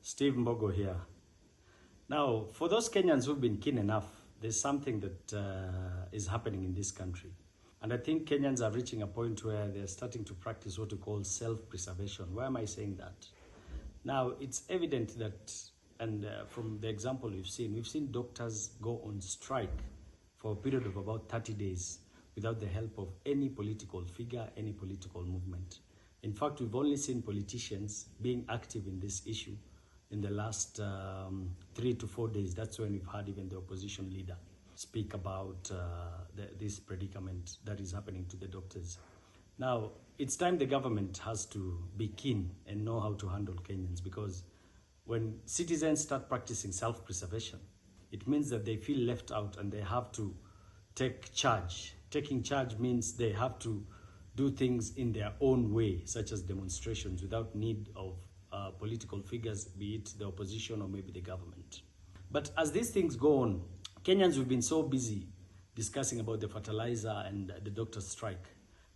Steve Mbogo here. Now, for those Kenyans who've been keen enough, there's something that is happening in this country. And I think Kenyans are reaching a point where they're starting to practice what we call self-preservation. Why am I saying that? Now, it's evident that, and from the example we've seen doctors go on strike for a period of about 30 days without the help of any political figure, any political movement. In fact, we've only seen politicians being active in this issue in the last 3 to 4 days. That's when we've had even the opposition leader speak about this predicament that is happening to the doctors. Now, it's time the government has to be keen and know how to handle Kenyans, because when citizens start practicing self-preservation, it means that they feel left out and they have to take charge. Taking charge means they have to do things in their own way, such as demonstrations, without need of political figures, be it the opposition or maybe the government. But as these things go on, Kenyans have been so busy discussing about the fertilizer and the doctor's strike.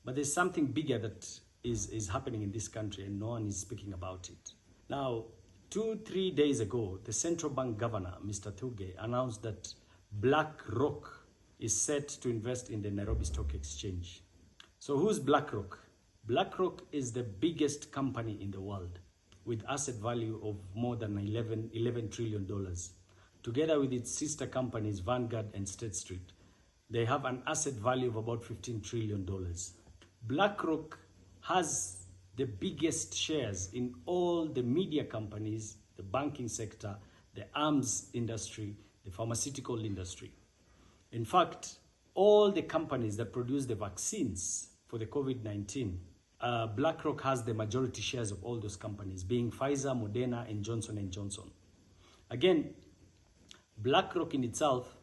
But there's something bigger that is happening in this country and no one is speaking about it. Now, 2-3 days ago, the central bank governor, Mr. Thuge, announced that BlackRock is set to invest in the Nairobi Stock Exchange. So who's BlackRock? BlackRock is the biggest company in the world with asset value of more than $11 trillion. Together with its sister companies, Vanguard and State Street, they have an asset value of about $15 trillion. BlackRock has the biggest shares in all the media companies, the banking sector, the arms industry, the pharmaceutical industry. In fact, all the companies that produce the vaccines for the COVID-19, BlackRock has the majority shares of all those companies, being Pfizer, Moderna, and Johnson & Johnson. Again, BlackRock in itself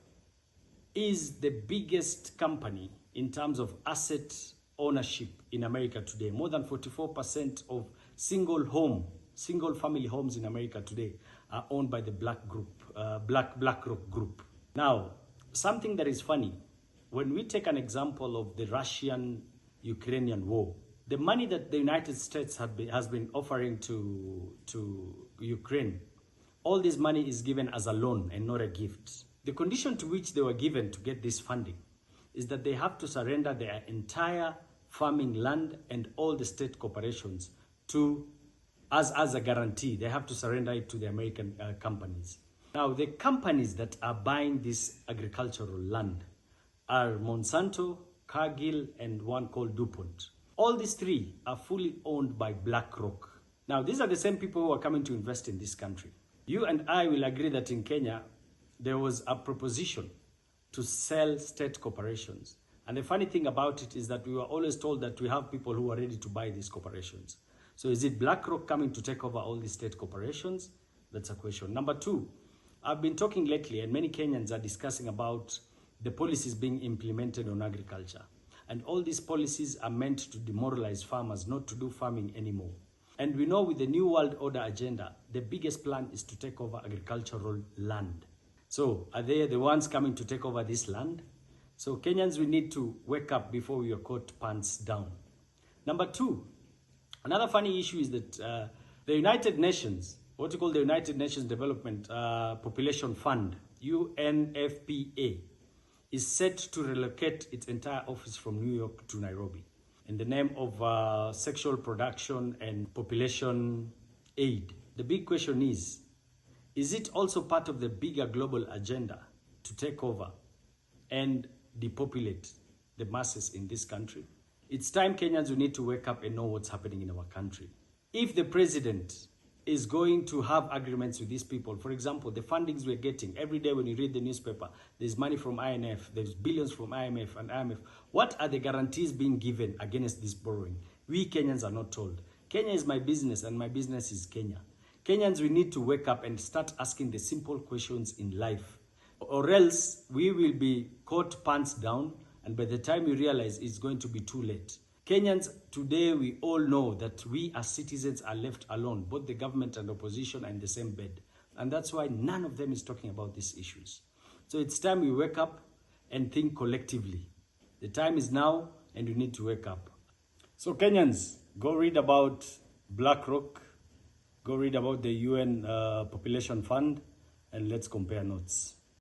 is the biggest company in terms of asset ownership in America today. More than 44% of single family homes in America today are owned by the BlackRock group. Now, something that is funny, when we take an example of the Russian-Ukrainian war, the money that the United States has been offering to Ukraine, all this money is given as a loan and not a gift. The condition to which they were given to get this funding is that they have to surrender their entire farming land and all the state corporations as a guarantee. They have to surrender it to the American companies. Now, the companies that are buying this agricultural land are Monsanto, Cargill, and one called DuPont. All these three are fully owned by BlackRock. Now, these are the same people who are coming to invest in this country. You and I will agree that in Kenya, there was a proposition to sell state corporations. And the funny thing about it is that we were always told that we have people who are ready to buy these corporations. So is it BlackRock coming to take over all these state corporations? That's a question. Number two, I've been talking lately, and many Kenyans are discussing about the policies being implemented on agriculture. And all these policies are meant to demoralize farmers not to do farming anymore. And we know with the New World Order agenda, the biggest plan is to take over agricultural land. So are they the ones coming to take over this land? So Kenyans, we need to wake up before we are caught pants down. Number two, another funny issue is that the United Nations, what we call the United Nations Development Population Fund, UNFPA, is set to relocate its entire office from New York to Nairobi in the name of sexual production and population aid. The big question is it also part of the bigger global agenda to take over and depopulate the masses in this country? It's time Kenyans, we need to wake up and know what's happening in our country. If the president is going to have agreements with these people, for example, the fundings we're getting, every day when you read the newspaper, there's money from IMF, there's billions from IMF and IMF. What are the guarantees being given against this borrowing? We Kenyans are not told. Kenya is my business and my business is Kenya. Kenyans, we need to wake up and start asking the simple questions in life, or else we will be caught pants down, and by the time we realize, it's going to be too late. Kenyans, today we all know that we as citizens are left alone. Both the government and opposition are in the same bed. And that's why none of them is talking about these issues. So it's time we wake up and think collectively. The time is now and we need to wake up. So Kenyans, go read about BlackRock. Go read about the UN Population Fund and let's compare notes.